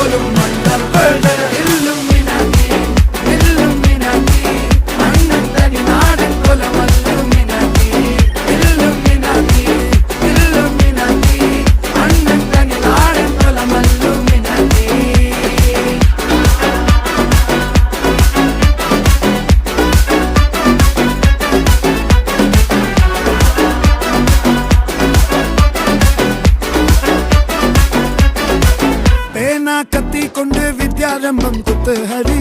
പോലും മണ്ണപ്പഴ Illuminati Illuminati അണ്ണൻ തനി നാടൻ കൊലമല്ലുമിനാറ്റി ഇല്ലുമിനാറ്റി ഇല്ലുമിനാറ്റി അണ്ണൻ തനി നാടൻ കൊലമല്ലുമിനാറ്റി. പേന കത്തി കൊണ്ട് വിദ്യാരംഭം കുത്ത് ഹരി